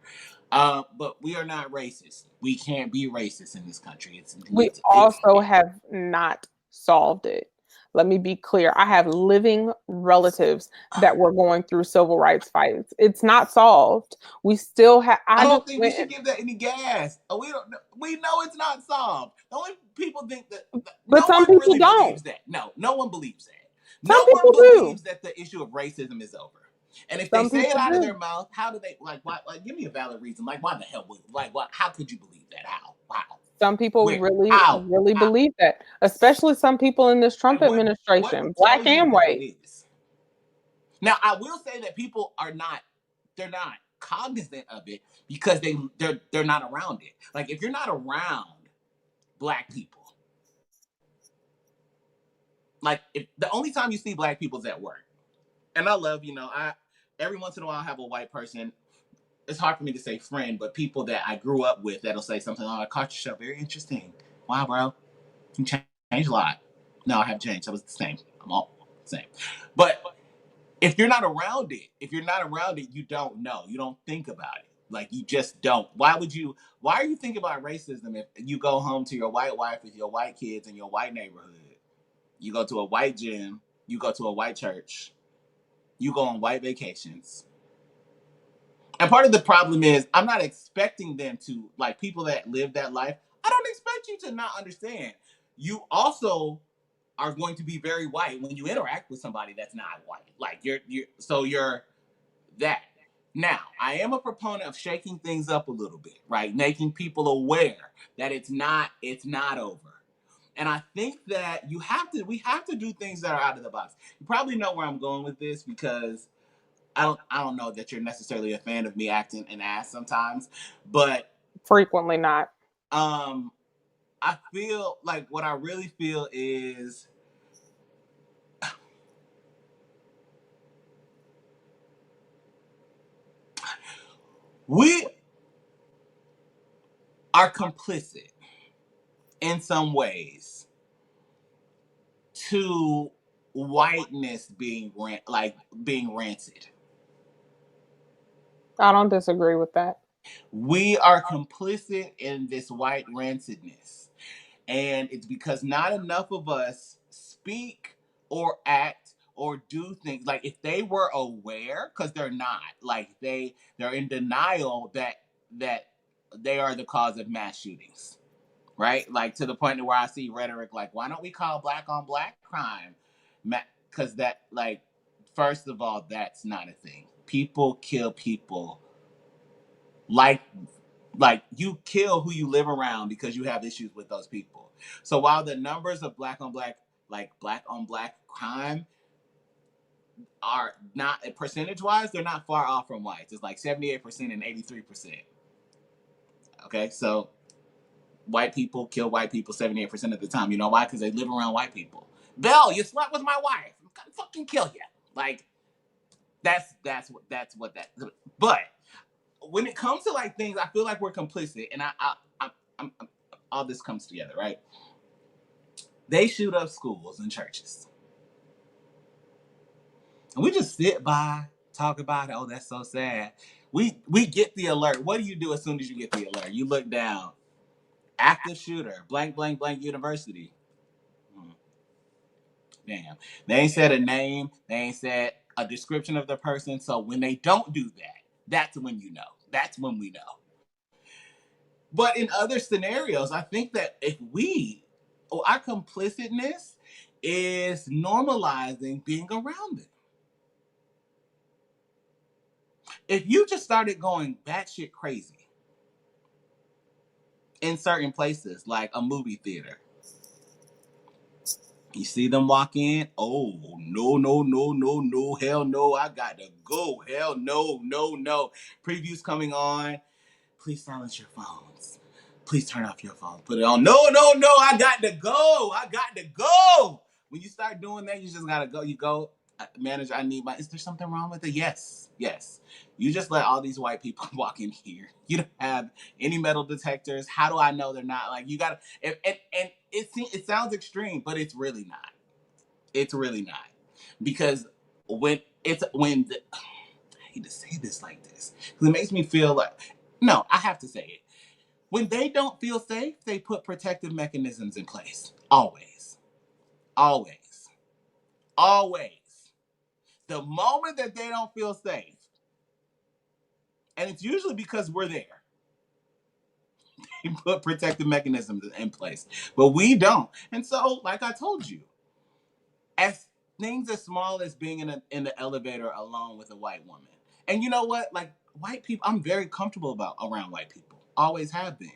[SPEAKER 1] But we are not racist. We can't be racist in this country.
[SPEAKER 2] We also have not solved it. Let me be clear. I have living relatives that were going through civil rights fights. It's not solved. We still have.
[SPEAKER 1] I
[SPEAKER 2] I
[SPEAKER 1] don't
[SPEAKER 2] just
[SPEAKER 1] think we
[SPEAKER 2] went,
[SPEAKER 1] should give that any gas. We don't. We know it's not solved. The only people think that
[SPEAKER 2] but
[SPEAKER 1] no
[SPEAKER 2] some
[SPEAKER 1] one
[SPEAKER 2] people
[SPEAKER 1] really
[SPEAKER 2] believes
[SPEAKER 1] believes that. No, no one believes that.
[SPEAKER 2] Some
[SPEAKER 1] No one
[SPEAKER 2] people do.
[SPEAKER 1] believes that the issue of racism is over. And if they
[SPEAKER 2] Some
[SPEAKER 1] say it
[SPEAKER 2] people
[SPEAKER 1] out of
[SPEAKER 2] do.
[SPEAKER 1] their mouth, how do they like? Why? Like, give me a valid reason. Like, why the hell would like? Why? How could you believe that? How? Wow.
[SPEAKER 2] Some people
[SPEAKER 1] Where?
[SPEAKER 2] really,
[SPEAKER 1] How?
[SPEAKER 2] really
[SPEAKER 1] How?
[SPEAKER 2] believe that, especially some people in this Trump
[SPEAKER 1] And what
[SPEAKER 2] administration,
[SPEAKER 1] would tell
[SPEAKER 2] black
[SPEAKER 1] you
[SPEAKER 2] and
[SPEAKER 1] that
[SPEAKER 2] white.
[SPEAKER 1] it is? Now, I will say that people are not. They're not cognizant of it because they're not around it. Like, if you're not around black people, like, if the only time you see black people is at work. And I love, I every once in a while I have a white person. It's hard for me to say friend, but people that I grew up with that'll say something. Oh, I caught your show, very interesting. Wow, bro, you changed a lot. No, I haven't changed. I was the same. I'm all the same. But if you're not around it, you don't know. You don't think about it. Like, you just don't. Why are you thinking about racism if you go home to your white wife with your white kids in your white neighborhood? You go to a white gym, you go to a white church, you go on white vacations. And part of the problem is I'm not expecting them to, like, people that live that life, I don't expect you to not understand. You also are going to be very white when you interact with somebody that's not white. Like, you're that. Now, I am a proponent of shaking things up a little bit, right? Making people aware that it's not over. And I think that we have to do things that are out of the box. You probably know where I'm going with this because I don't know that you're necessarily a fan of me acting an ass sometimes, but
[SPEAKER 2] Frequently not.
[SPEAKER 1] um I feel like what I really feel is we are complicit in some ways to whiteness being rancid.
[SPEAKER 2] I don't disagree with that.
[SPEAKER 1] We are complicit in this white rancidness. And it's because not enough of us speak or act or do things. Like, if they were aware, because they're not, like, they're in denial that they are the cause of mass shootings, right? Like, to the point where I see rhetoric like, why don't we call black on black crime? Because that, like, first of all, that's not a thing. People kill people, like you kill who you live around because you have issues with those people. So while the numbers of black on black crime are not, percentage wise, they're not far off from whites. It's like 78% and 83%. Okay, so white people kill white people 78% of the time. You know why? Because they live around white people. Belle, you slept with my wife. I'm gonna fucking kill you. Like, that's what that. But when it comes to, like, things, I feel like we're complicit, and I'm all this comes together, right? They shoot up schools and churches, and we just sit by, talk about it. Oh, that's so sad. We get the alert. What do you do as soon as you get the alert? You look down. Active shooter, blank, blank, blank university. Hmm, damn. They ain't said a name. They ain't said a description of the person. So when they don't do that, that's when you know. That's when we know. But in other scenarios, I think that if our complicitness is normalizing being around them. If you just started going batshit crazy in certain places, like a movie theater, you see them walk in, oh, no, no, no, no, no, hell no, I got to go. Hell no, no, no. Previews coming on. Please silence your phones. Please turn off your phone. Put it on. No, no, no, I got to go. I got to go. When you start doing that, you just got to go. You go. manager, I need my, is there something wrong with it? Yes, yes. You just let all these white people walk in here. You don't have any metal detectors. How do I know they're not? Like, you gotta, and it sounds extreme, but it's really not. It's really not. Because when I hate to say this like this, because it makes me feel like, no, I have to say it. When they don't feel safe, they put protective mechanisms in place. Always. Always. Always. The moment that they don't feel safe, and it's usually because we're there, they put protective mechanisms in place. But we don't. And so, like I told you, as things as small as being in the elevator alone with a white woman. And you know what? Like, white people, I'm very comfortable about around white people. Always have been.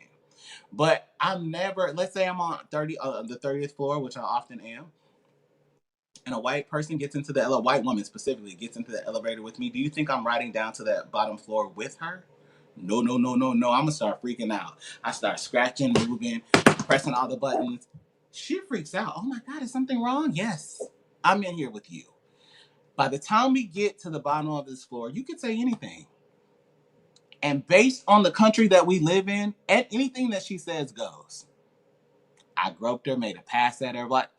[SPEAKER 1] But I'm never, let's say I'm on the 30th floor, which I often am, and a white person gets into a white woman specifically gets into the elevator with me. Do you think I'm riding down to that bottom floor with her? No, no, no, no, no. I'm gonna start freaking out. I start scratching, moving, pressing all the buttons. She freaks out. Oh my God, is something wrong? Yes, I'm in here with you. By the time we get to the bottom of this floor, you could say anything. And based on the country that we live in, and anything that she says goes. I groped her, made a pass at her. What?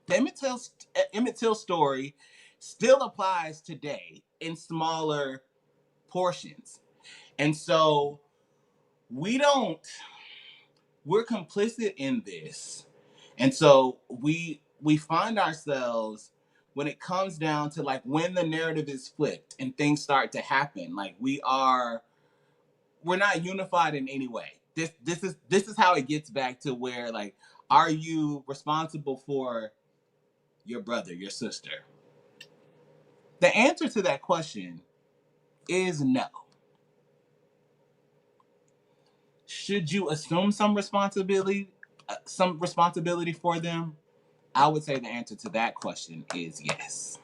[SPEAKER 1] The Emmett Till story still applies today in smaller portions. And so we don't, we're complicit in this. And so we find ourselves when it comes down to like when the narrative is flipped and things start to happen, like we're not unified in any way. This is how it gets back to where like, are you responsible for your brother, your sister? The answer to that question is no. Should you assume some responsibility for them? I would say the answer to that question is yes.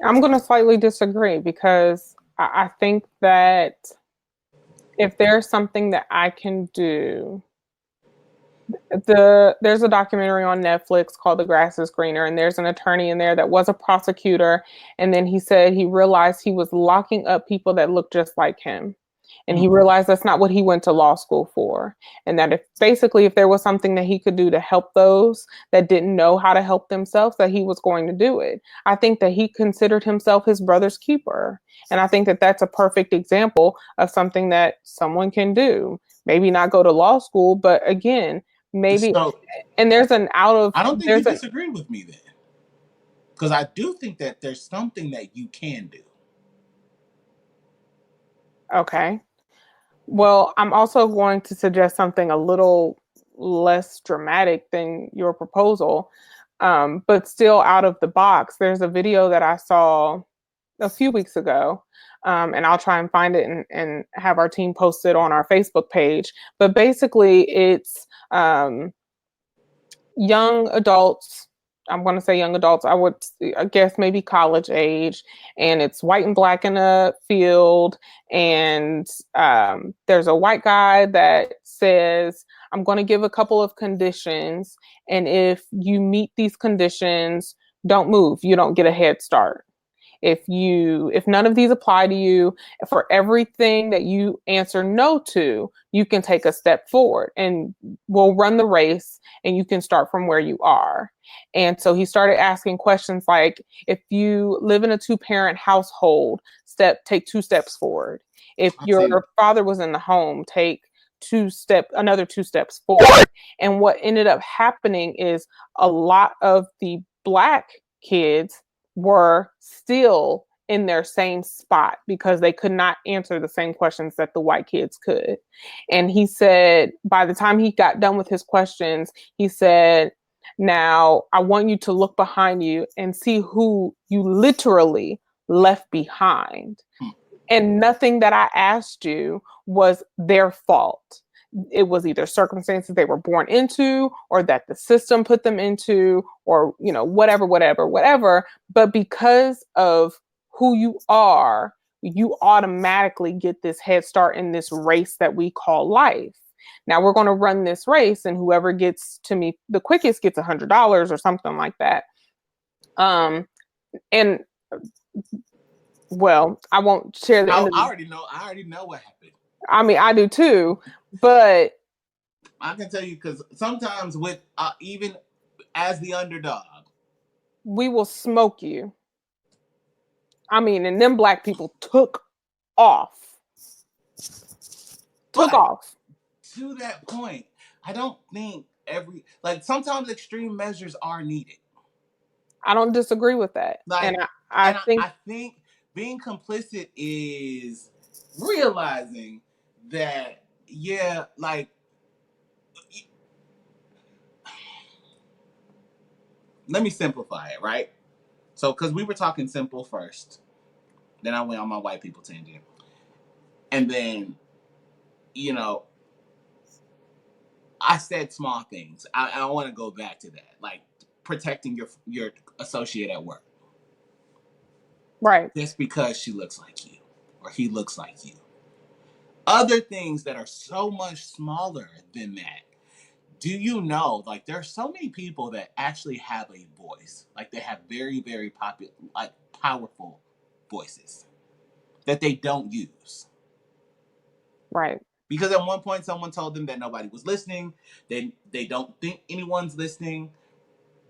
[SPEAKER 2] I'm going to slightly disagree because I think that if there's something that I can do, there's a documentary on Netflix called The Grass is Greener, and there's an attorney in there that was a prosecutor, and then he said he realized he was locking up people that looked just like him. And he
[SPEAKER 1] Mm.
[SPEAKER 2] realized that's not what he went to law school for. And that if there was something that he could do to help those that didn't know how to help themselves, that he was going to do it. I think that he considered himself his brother's keeper. And I think that that's a perfect example of something that someone can do. Maybe not go to law school, but again, maybe,
[SPEAKER 1] So
[SPEAKER 2] and
[SPEAKER 1] I don't think you
[SPEAKER 2] there's an,
[SPEAKER 1] disagree with me then, because I do think that there's something that you can do.
[SPEAKER 2] okay. Well, I'm also going to suggest something a little less dramatic than your proposal, but still out of the box. There's a video that I saw a few weeks ago, and I'll try and find it and have our team post it on our Facebook page. But basically, it's young adults. I'm going to say young adults. I guess maybe college age, and it's white and black in a field. And there's a white guy that says, "I'm going to give a couple of conditions, and if you meet these conditions, don't move. You don't get a head start." If none of these apply to you, for everything that you answer no to, you can take a step forward and we'll run the race and you can start from where you are. And so he started asking questions like, if you live in a two-parent household, take 2 steps forward. If
[SPEAKER 1] I
[SPEAKER 2] your
[SPEAKER 1] see.
[SPEAKER 2] father was in the home, take another 2 steps forward. And what ended up happening is a lot of the black kids were still in their same spot because they could not answer the same questions that the white kids could. And he said, by the time he got done with his questions, he said, "Now I want you to look behind you and see who you literally left behind.
[SPEAKER 1] Hmm.
[SPEAKER 2] And nothing that I asked you was their fault. It was either circumstances they were born into or that the system put them into, or, whatever, whatever, whatever. But because of who you automatically get this head start in this race that we call life." Now we're going to run this race, and whoever gets to me the quickest gets $100 or something like that. And well, I won't share the
[SPEAKER 1] I,
[SPEAKER 2] end of
[SPEAKER 1] I
[SPEAKER 2] the.
[SPEAKER 1] already know. I already know what happened.
[SPEAKER 2] I mean, I do too, but
[SPEAKER 1] I can tell you because sometimes with even as the underdog,
[SPEAKER 2] we will smoke you. I mean, and them black people off, took
[SPEAKER 1] but
[SPEAKER 2] off.
[SPEAKER 1] to that point, I don't think sometimes extreme measures are needed.
[SPEAKER 2] I don't disagree with that, and
[SPEAKER 1] Like,
[SPEAKER 2] I
[SPEAKER 1] and
[SPEAKER 2] think
[SPEAKER 1] I think being complicit is realizing that yeah, like let me simplify it, right? So, because we were talking simple first, then I went on my white people tangent, and then you know I said small things. I want to go back to that, like protecting your associate at work
[SPEAKER 2] right,
[SPEAKER 1] just because she looks like you or he looks like you. Other things that are so much smaller than that. Do you know, like, there are so many people that actually have a voice, like they have very, very popular, like powerful voices that they don't use
[SPEAKER 2] right,
[SPEAKER 1] because at one point someone told them that nobody was listening. They don't think anyone's listening,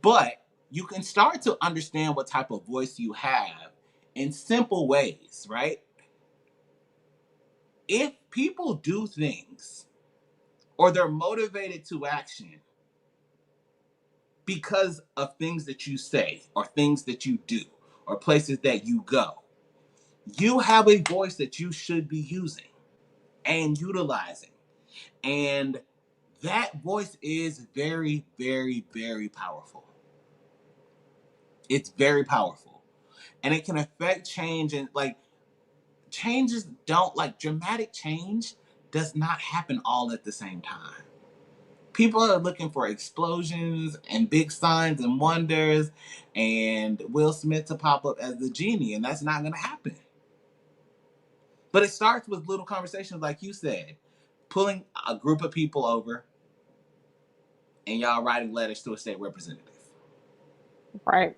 [SPEAKER 1] but you can start to understand what type of voice you have in simple ways, right? If people do things or they're motivated to action because of things that you say or things that you do or places that you go, you have a voice that you should be using and utilizing. And that voice is very, very, very powerful. It's very powerful. And it can affect change. And like, changes don't, like, dramatic change does not happen all at the same time. People are looking for explosions and big signs and wonders and Will Smith to pop up as the genie, and that's not going to happen. But it starts with little conversations, like you said, pulling a group of people over and y'all writing letters to a state representative.
[SPEAKER 2] right.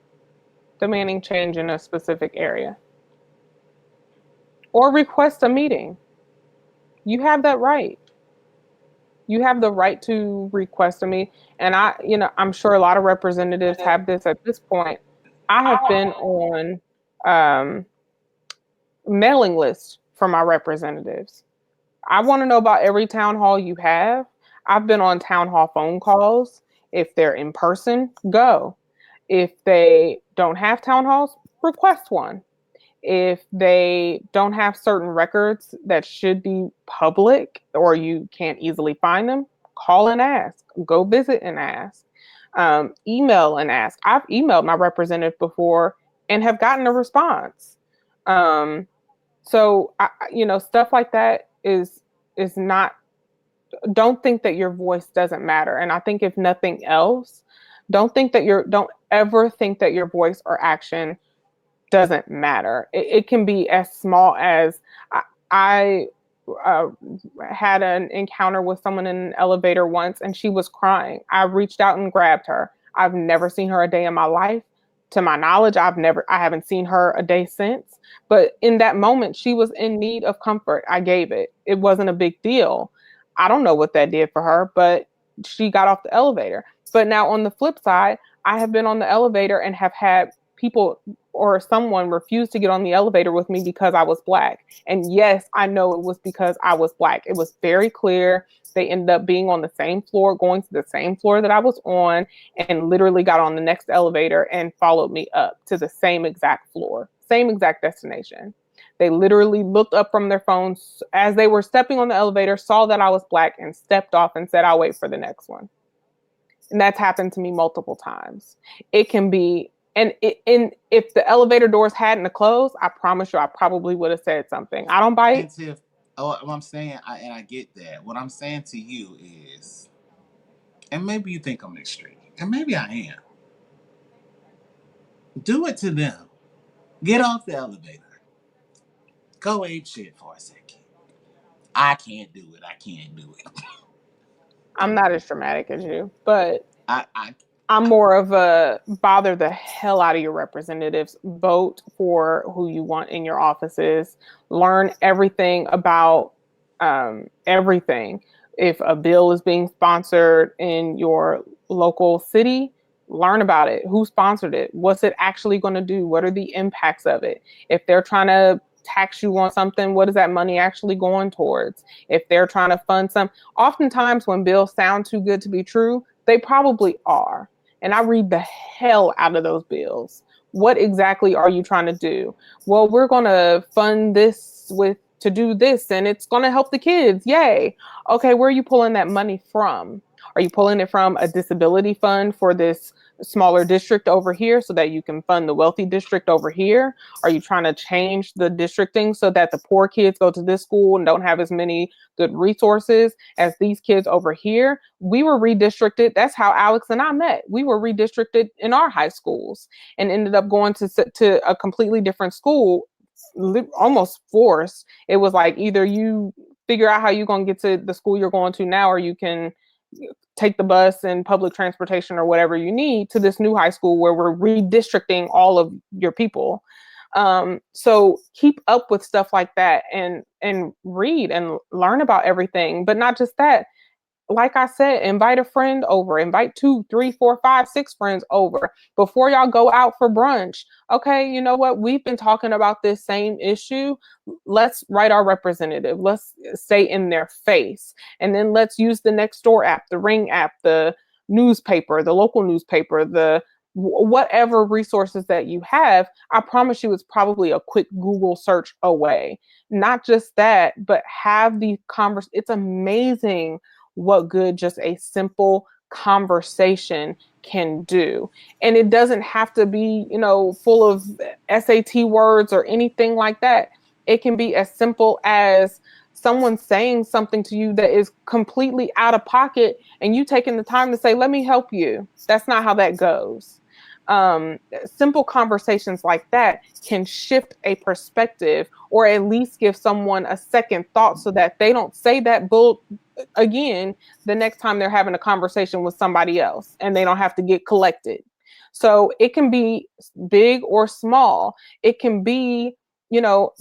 [SPEAKER 2] Demanding change in a specific area or request a meeting. You have that right. You have the right to request a meeting. And I'm sure a lot of representatives have this at this point. I have been on um, mailing lists for my representatives. I want to know about every town hall you have. I've been on town hall phone calls. If they're in person, go. If they don't have town halls, request one. If they don't have certain records that should be public or you can't easily find them, call and ask. Go visit and ask. Email and ask. I've emailed my representative before and have gotten a response. Um, so stuff like that is not. Don't think that your voice doesn't matter. And I think if nothing else, don't ever think that your voice or action doesn't matter. It can be as small as I uh, had an encounter with someone in an elevator once and she was crying. I reached out and grabbed her. I've never seen her a day in my life. To my knowledge, I haven't seen her a day since. But in that moment, she was in need of comfort. I gave it. It wasn't a big deal. I don't know what that did for her, but she got off the elevator. But now on the flip side, I have been on the elevator and have had people or someone refused to get on the elevator with me because I was black. And yes, I know it was because I was black. It was very clear. They ended up being on the same floor, going to the same floor that I was on, and literally got on the next elevator and followed me up to the same exact floor, same exact destination. They literally looked up from their phones as they were stepping on the elevator, saw that I was black, and stepped off and said, I'll wait for the next one. And that's happened to me multiple times. It can be, and if the elevator doors hadn't closed, I promise you, I probably would have said something. I don't bite.
[SPEAKER 1] And Tiff, what I'm saying, and I get that. What I'm saying to you is, and maybe you think I'm extreme, and maybe I am. Do it to them. Get off the elevator. Go ape shit for a second. I can't do it. I can't do it.
[SPEAKER 2] I'm not as dramatic as you, but
[SPEAKER 1] I
[SPEAKER 2] I'm more of a bother the hell out of your representatives. Vote for who you want in your offices. Learn everything about everything. If a bill is being sponsored in your local city, learn about it. Who sponsored it? What's it actually going to do? What are the impacts of it? If they're trying to tax you on something, what is that money actually going towards? If they're trying to fund some, oftentimes when bills sound too good to be true, they probably are, and I read the hell out of those bills. What exactly are you trying to do? Well, we're going to fund this with to do this and it's going to help the kids. Yay. Okay, where are you pulling that money from? Are you pulling it from a disability fund for this smaller district over here so that you can fund the wealthy district over here? Are you trying to change the districting so that the poor kids go to this school and don't have as many good resources as these kids over here? We were redistricted. That's how Alex and I met. We were redistricted in our high schools and ended up going to a completely different school, almost forced. It was like either you figure out how you're going to get to the school you're going to now, or you can take the bus and public transportation or whatever you need to this new high school where we're redistricting all of your people. So keep up with stuff like that and read and learn about everything, but not just that. Like I said, invite a friend over, invite two, three, four, five, six friends over before y'all go out for brunch. Okay, you know what? We've been talking about this same issue. Let's write our representative. Let's stay in their face. And then let's use the Nextdoor app, the Ring app, the newspaper, the local newspaper, the whatever resources that you have. I promise you, it's probably a quick Google search away. Not just that, but have the converse. It's amazing what good just a simple conversation can do. And it doesn't have to be, full of SAT words or anything like that. It can be as simple as someone saying something to you that is completely out of pocket and you taking the time to say, let me help you. That's not how that goes. Simple conversations like that can shift a perspective or at least give someone a second thought so that they don't say that bull again the next time they're having a conversation with somebody else and they don't have to get collected. So it can be big or small. It can be,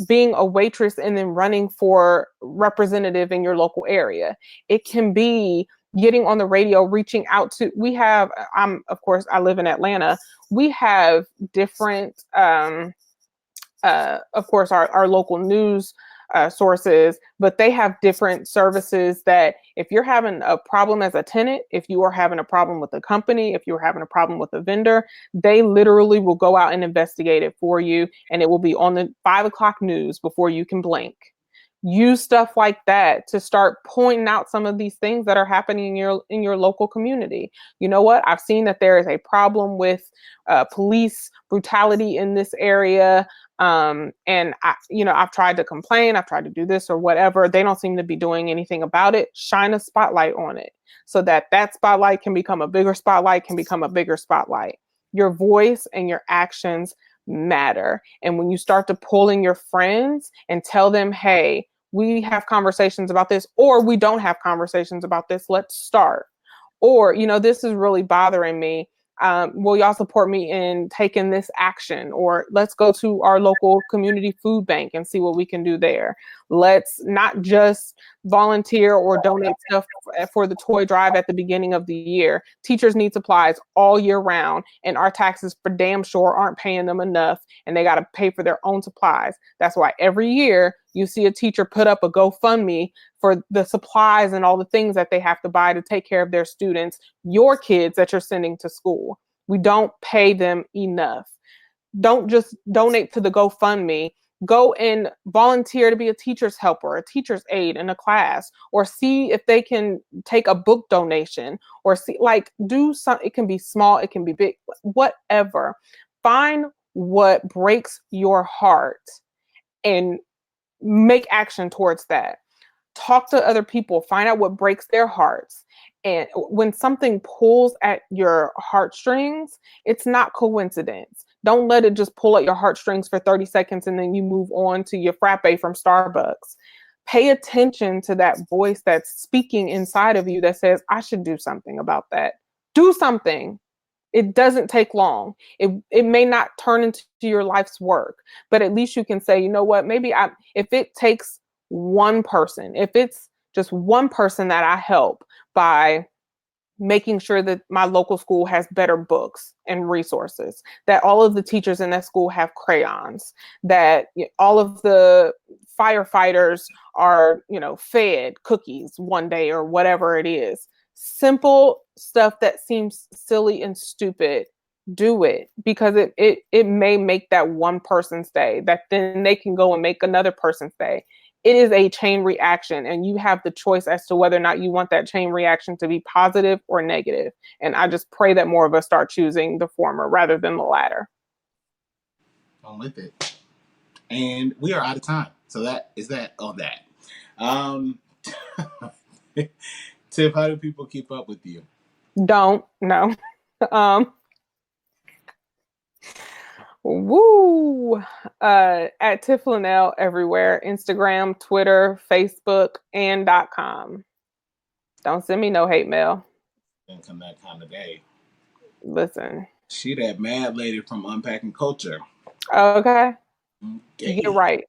[SPEAKER 2] being a waitress and then running for representative in your local area. It can be getting on the radio, reaching out to, we have, of course, I live in Atlanta. We have different, of course, our local news sources, but they have different services that if you're having a problem as a tenant, if you are having a problem with a company, if you're having a problem with a vendor, they literally will go out and investigate it for you. And it will be on the 5 o'clock news before you can blink. Use stuff like that to start pointing out some of these things that are happening in your local community. You know what? I've seen that there is a problem with police brutality in this area. And I've tried to complain, I've tried to do this or whatever. They don't seem to be doing anything about it. Shine a spotlight on it so that that spotlight can become a bigger spotlight, can become a bigger spotlight. Your voice and your actions matter. And when you start to pull in your friends and tell them, hey, we have conversations about this, or we don't have conversations about this, let's start. Or, this is really bothering me. Will y'all support me in taking this action? Or let's go to our local community food bank and see what we can do there. Let's not just volunteer or donate stuff for the toy drive at the beginning of the year. Teachers need supplies all year round, and our taxes for damn sure aren't paying them enough, and they got to pay for their own supplies. That's why every year you see a teacher put up a GoFundMe for the supplies and all the things that they have to buy to take care of their students, your kids that you're sending to school. We don't pay them enough. Don't just donate to the GoFundMe. Go and volunteer to be a teacher's helper, a teacher's aide in a class, or see if they can take a book donation, or do something. It can be small, it can be big, whatever. Find what breaks your heart and make action towards that. Talk to other people, find out what breaks their hearts. And when something pulls at your heartstrings, it's not coincidence. Don't let it just pull at your heartstrings for 30 seconds and then you move on to your frappe from Starbucks. Pay attention to that voice that's speaking inside of you that says, I should do something about that. Do something. It doesn't take long. It may not turn into your life's work, but at least you can say, you know what, if it takes one person, if it's just one person that I help by making sure that my local school has better books and resources, that all of the teachers in that school have crayons, that all of the firefighters are, fed cookies one day or whatever it is. Simple stuff that seems silly and stupid, do it, because it may make that one person stay, that then they can go and make another person stay. It is a chain reaction, and you have the choice as to whether or not you want that chain reaction to be positive or negative. And I just pray that more of us start choosing the former rather than the latter.
[SPEAKER 1] I'm with it. And we are out of time. So that is that on that. Um, Tiff, how do people keep up with you?
[SPEAKER 2] Don't, no. Woo! At Tiff Lanelle everywhere: Instagram, Twitter, Facebook, and .com. Don't send me no hate mail.
[SPEAKER 1] Didn't come that kind of day.
[SPEAKER 2] Listen.
[SPEAKER 1] She that mad lady from Unpacking Culture.
[SPEAKER 2] Okay. Get
[SPEAKER 1] Okay.
[SPEAKER 2] right.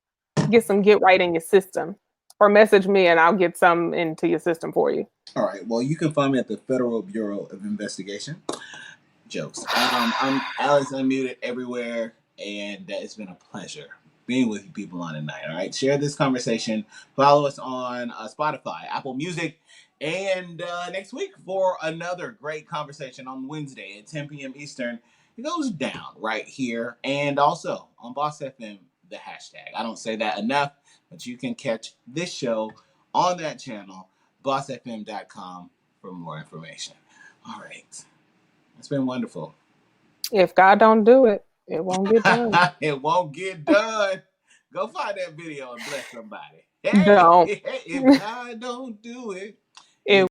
[SPEAKER 2] Get right in your system. Or message me and I'll get some into your system for you.
[SPEAKER 1] All right. Well, you can find me at the Federal Bureau of Investigation. Jokes. I'm Alex Unmuted everywhere, and it's been a pleasure being with you people on tonight. All right, share this conversation. Follow us on Spotify, Apple Music, and next week for another great conversation on Wednesday at 10 p.m. Eastern. It goes down right here, and also on Boss FM, the hashtag. I don't say that enough, but you can catch this show on that channel, bossfm.com, for more information. All right. It's been wonderful.
[SPEAKER 2] If God don't do it, it won't get done.
[SPEAKER 1] It won't get done. Go find that video and bless somebody. Hey,
[SPEAKER 2] Don't.
[SPEAKER 1] if God don't do it,
[SPEAKER 2] It